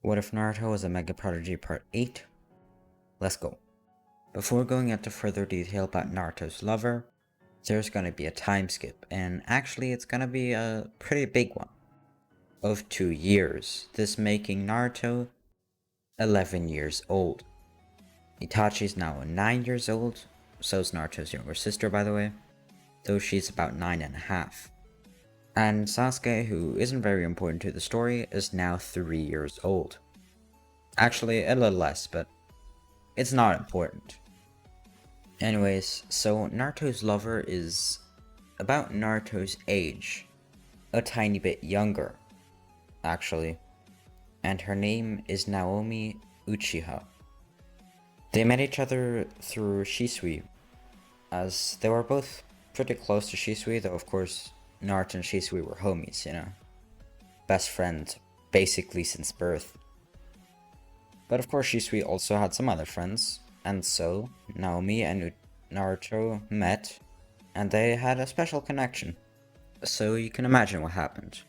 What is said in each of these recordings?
What if Naruto was a Mega Prodigy Part 8? Let's go. Before going into further detail about Naruto's lover, there's gonna be a time skip, and actually it's gonna be a pretty big one, of 2 years, this making Naruto 11 years old. Itachi's now 9 years old, so is Naruto's younger sister by the way, though she's about 9.5. And Sasuke, who isn't very important to the story, is now 3 years old. Actually, a little less, but it's not important. Anyways, so Naruto's lover is about Naruto's age, a tiny bit younger, actually, and her name is Naomi Uchiha. They met each other through Shisui, as they were both pretty close to Shisui, though of course Naruto and Shisui were homies, best friends, basically since birth. But of course Shisui also had some other friends, and so Naomi and Naruto met, and they had a special connection. So you can imagine what happened.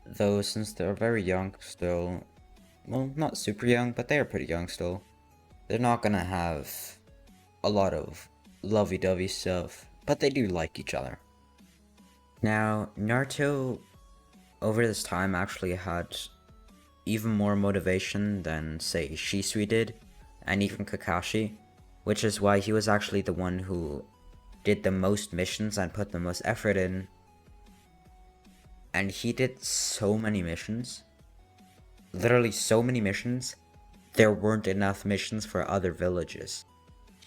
Though since they're very young still, well, not super young, but they are pretty young still, they're not gonna have a lot of lovey-dovey stuff, but they do like each other. Now, Naruto over this time actually had even more motivation than, say, Shisui did, and even Kakashi, which is why he was actually the one who did the most missions and put the most effort in. And he did so many missions, literally so many missions, there weren't enough missions for other villages.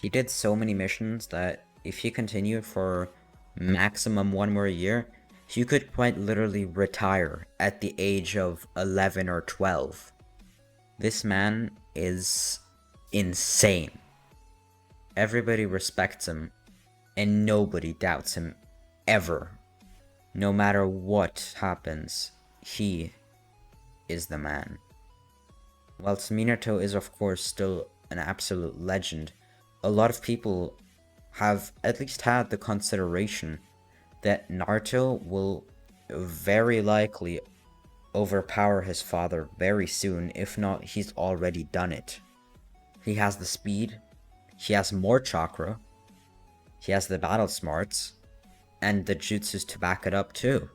He did so many missions that if he continued for maximum 1 more year, he could quite literally retire at the age of 11 or 12. This man is insane. Everybody respects him, and nobody doubts him, ever. No matter what happens, he is the man. Whilst Minato is of course still an absolute legend, a lot of people have at least had the consideration that Naruto will very likely overpower his father very soon, if not he's already done it. He has the speed, he has more chakra, he has the battle smarts, and the jutsus to back it up too.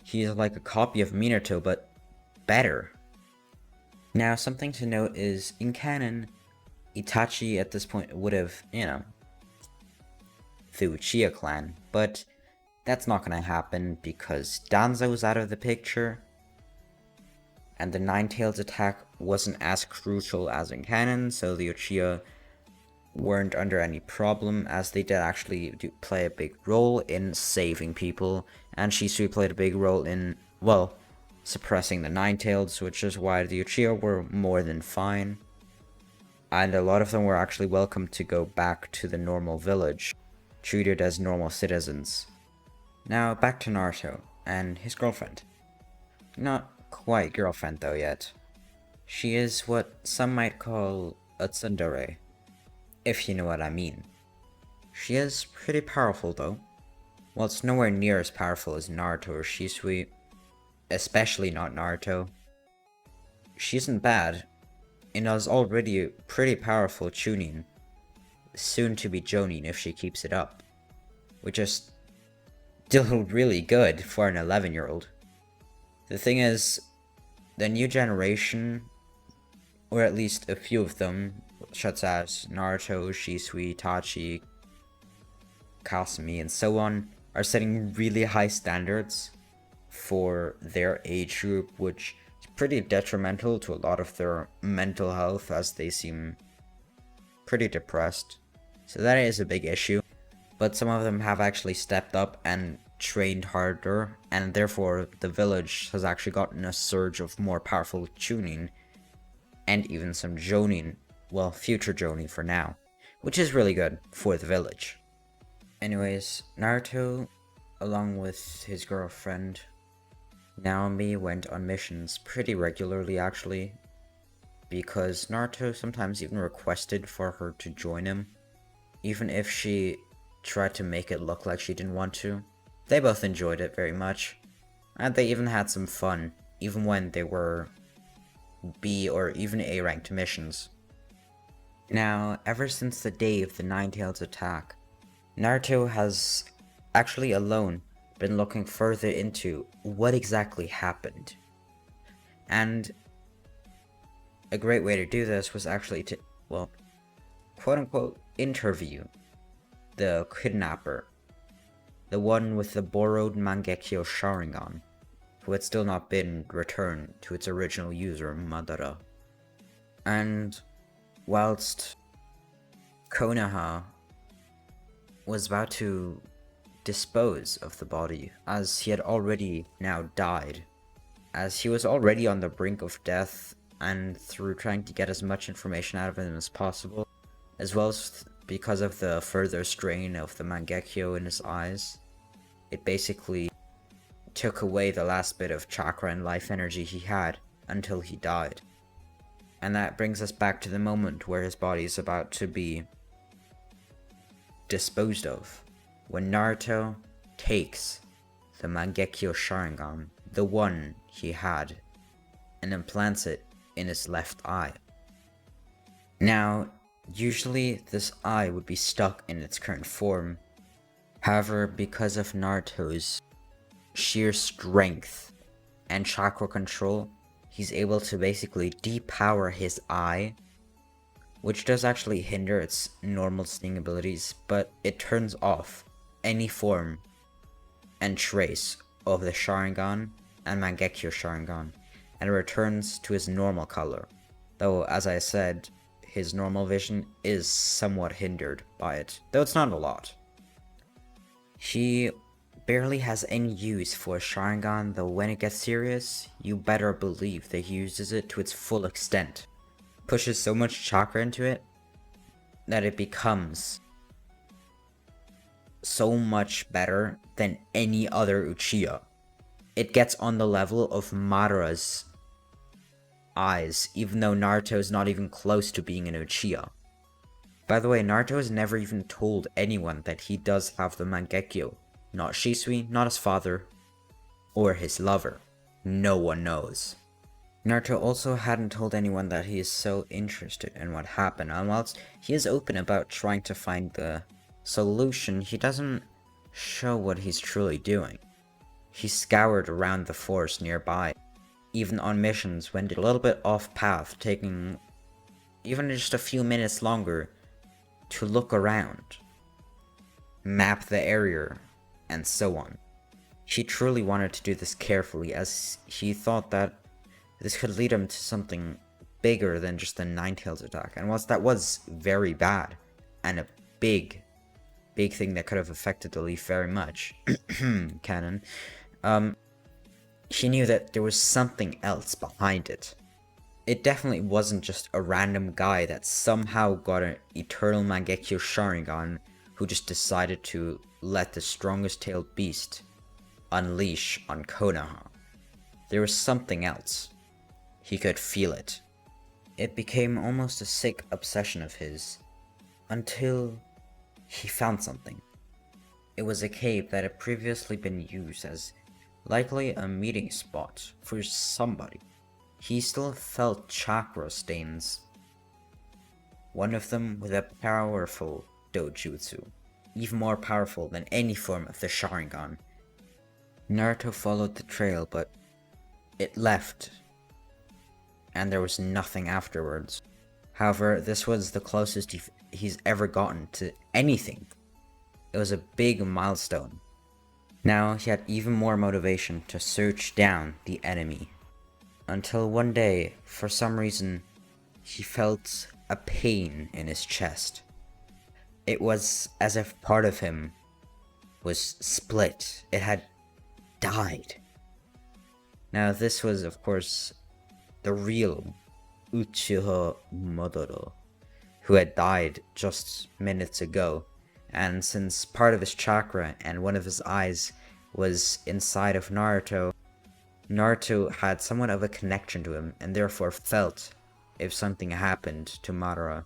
He's like a copy of Minato, but better. Now, something to note is, in canon, Itachi at this point would have, the Uchiha clan, but that's not gonna happen because Danzo's out of the picture, and the Nine-Tails attack wasn't as crucial as in canon, so the Uchiha weren't under any problem, as they did actually play a big role in saving people, and Shisui played a big role in, well, suppressing the Nine-Tails, which is why the Uchiha were more than fine. And a lot of them were actually welcome to go back to the normal village, treated as normal citizens. Now back to Naruto and his girlfriend. Not quite girlfriend though yet. She is what some might call a tsundere, if you know what I mean. She is pretty powerful though. While it's nowhere near as powerful as Naruto or Shisui, especially not Naruto, she isn't bad, and has already pretty powerful Chunin, soon to be Jonin if she keeps it up, which is still really good for an 11-year-old. The thing is, the new generation, or at least a few of them, such as Naruto, Shisui, Itachi, Kasumi, and so on, are setting really high standards for their age group, which is pretty detrimental to a lot of their mental health, as they seem pretty depressed. So that is a big issue, but some of them have actually stepped up and trained harder, and therefore the village has actually gotten a surge of more powerful Chunin, and even some Jonin, well, future Jonin for now, which is really good for the village. Anyways, Naruto, along with his girlfriend, Naomi, went on missions pretty regularly actually, because Naruto sometimes even requested for her to join him, even if she tried to make it look like she didn't want to. They both enjoyed it very much, and they even had some fun, even when they were B or even A ranked missions. Now, ever since the day of the Nine-Tails attack, Naruto has actually alone been looking further into what exactly happened. And a great way to do this was actually to, well, quote-unquote, interview the kidnapper, the one with the borrowed Mangekyo Sharingan, who had still not been returned to its original user, Madara. And whilst Konoha was about to dispose of the body, as he had already now died, as he was already on the brink of death, and through trying to get as much information out of him as possible, as well as because of the further strain of the Mangekyo in his eyes, it basically took away the last bit of chakra and life energy he had until he died. And that brings us back to the moment where his body is about to be disposed of, when Naruto takes the Mangekyo Sharingan, the one he had, and implants it in his left eye. Now, usually this eye would be stuck in its current form. However, because of Naruto's sheer strength and chakra control, he's able to basically depower his eye, which does actually hinder its normal seeing abilities, but it turns off any form and trace of the Sharingan and Mangekyo Sharingan, and returns to his normal color, though as I said, his normal vision is somewhat hindered by it, though it's not a lot. He barely has any use for Sharingan, though when it gets serious, you better believe that he uses it to its full extent. Pushes so much chakra into it that it becomes so much better than any other Uchiha. It gets on the level of Madara's eyes, even though Naruto is not even close to being an Uchiha. By the way, Naruto has never even told anyone that he does have the Mangekyo. Not Shisui, not his father, or his lover. No one knows. Naruto also hadn't told anyone that he is so interested in what happened, and whilst he is open about trying to find the solution, he doesn't show what he's truly doing. He scoured around the forest nearby, even on missions when a little bit off path, taking even just a few minutes longer to look around, map the area, and so on. He truly wanted to do this carefully, as he thought that this could lead him to something bigger than just the Nine-Tails attack. And whilst that was very bad, and a big thing that could have affected the Leaf very much, canon, he knew that there was something else behind it. It definitely wasn't just a random guy that somehow got an eternal Mangekyo Sharingan who just decided to let the strongest tailed beast unleash on Konoha. There was something else. He could feel it. It became almost a sick obsession of his, until he found something. It was a cave that had previously been used as likely a meeting spot for somebody. He still felt chakra stains. One of them with a powerful dojutsu, even more powerful than any form of the Sharingan. Naruto followed the trail, but it left, and there was nothing afterwards. However, this was the closest he's ever gotten to anything. It was a big milestone. Now he had even more motivation to search down the enemy. Until one day, for some reason, he felt a pain in his chest. It was as if part of him was split. It had died. Now this was, of course, the real Uchiha Madara, who had died just minutes ago, and since part of his chakra and one of his eyes was inside of Naruto, Naruto had somewhat of a connection to him, and therefore felt if something happened to Madara.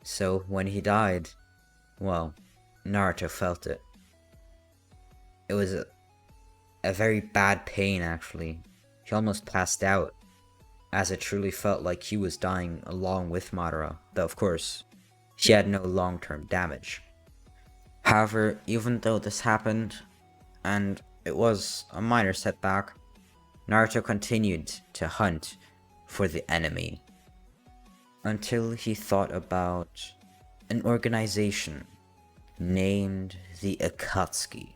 So when he died, well, Naruto felt it. It was a very bad pain, actually. He almost passed out. as it truly felt like he was dying along with Madara, though of course, he had no long-term damage. However, even though this happened, and it was a minor setback, Naruto continued to hunt for the enemy until he thought about an organization named the Akatsuki.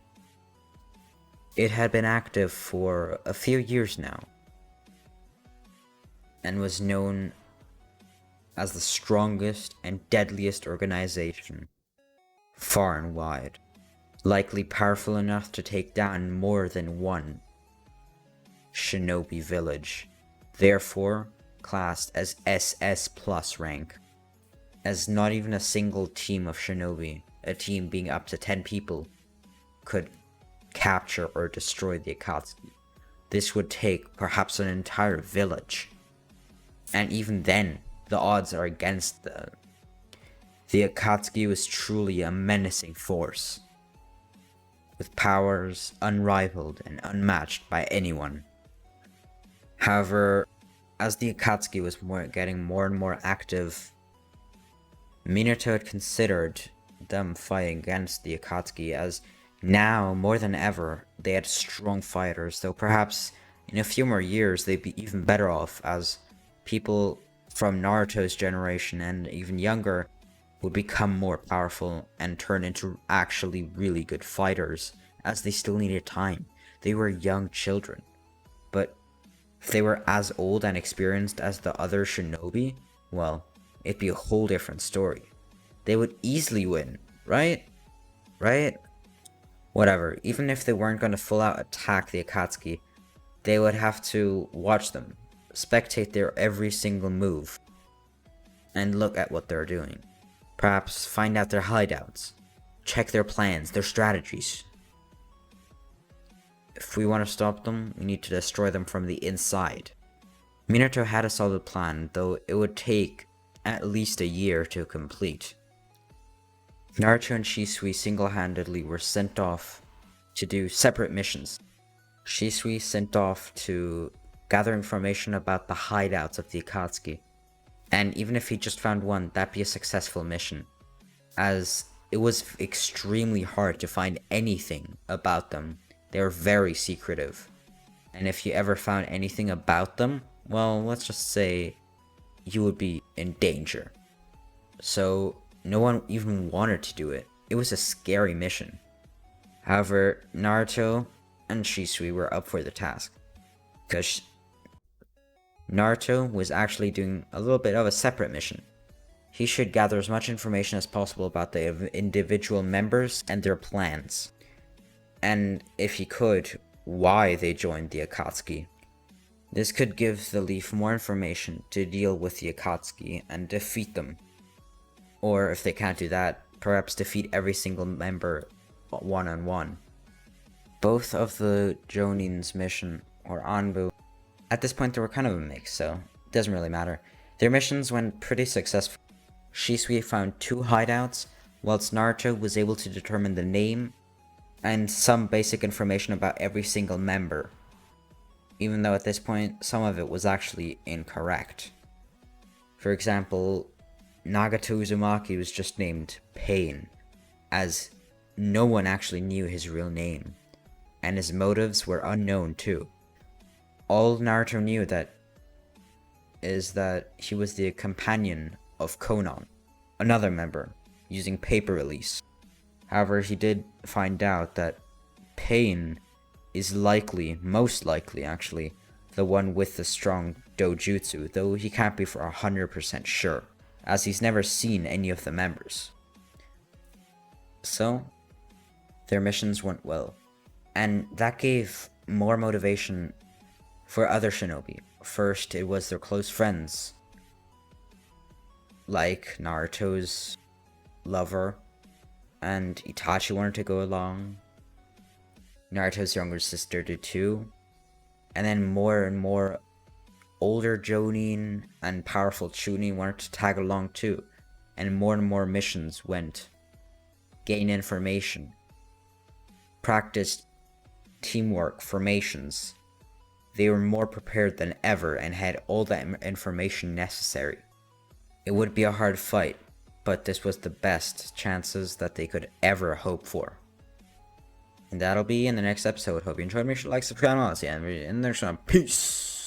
It had been active for a few years now and was known as the strongest and deadliest organization far and wide, likely powerful enough to take down more than one shinobi village, therefore classed as SS plus rank, as not even a single team of shinobi, a team being up to 10 people, could capture or destroy the Akatsuki. This would take perhaps an entire village, and even then, the odds are against them. The Akatsuki was truly a menacing force, with powers unrivaled and unmatched by anyone. However, as the Akatsuki was getting more and more active, Minato had considered them fighting against the Akatsuki, as now, more than ever, they had strong fighters, though perhaps in a few more years they'd be even better off, as people from Naruto's generation and even younger would become more powerful and turn into actually really good fighters, as they still needed time. They were young children, but if they were as old and experienced as the other shinobi, well, it'd be a whole different story. They would easily win, right? Right? Whatever, even if they weren't going to full out attack the Akatsuki, they would have to watch them, spectate their every single move, and look at what they're doing. Perhaps find out their hideouts, check their plans, their strategies. If we want to stop them, we need to destroy them from the inside. Minato had a solid plan, though it would take at least a year to complete. Naruto and Shisui single-handedly were sent off to do separate missions. Shisui sent off to gather information about the hideouts of the Akatsuki, and even if he just found one, that'd be a successful mission, as it was extremely hard to find anything about them. They were very secretive, and if you ever found anything about them, well, let's just say you would be in danger. So no one even wanted to do it. It was a scary mission. However, Naruto and Shisui were up for the task, because Naruto was actually doing a little bit of a separate mission. He should gather as much information as possible about the individual members and their plans, and if he could, why they joined the Akatsuki. This could give the Leaf more information to deal with the Akatsuki and defeat them. Or if they can't do that, perhaps defeat every single member one-on-one. Both of the Jonin's mission, or Anbu, at this point they were kind of a mix, so it doesn't really matter. Their missions went pretty successful. Shisui found 2 hideouts, whilst Naruto was able to determine the name and some basic information about every single member, even though at this point some of it was actually incorrect. For example, Nagato Uzumaki was just named Pain, as no one actually knew his real name, and his motives were unknown too. All Naruto knew is that he was the companion of Konan, another member, using paper release. However, he did find out that Pain is most likely actually, the one with the strong dojutsu, though he can't be for 100% sure, as he's never seen any of the members. So, their missions went well, and that gave more motivation for other shinobi. First, it was their close friends, like Naruto's lover, and Itachi wanted to go along. Naruto's younger sister did too, and then more and more older Jonin and powerful Chunin wanted to tag along too, and more missions went. Gain information, practiced teamwork formations, they were more prepared than ever and had all the information necessary. It would be a hard fight, but this was the best chances that they could ever hope for. And that'll be in the next episode. Hope you enjoyed. Make sure to like, subscribe, and all that. And there's some peace.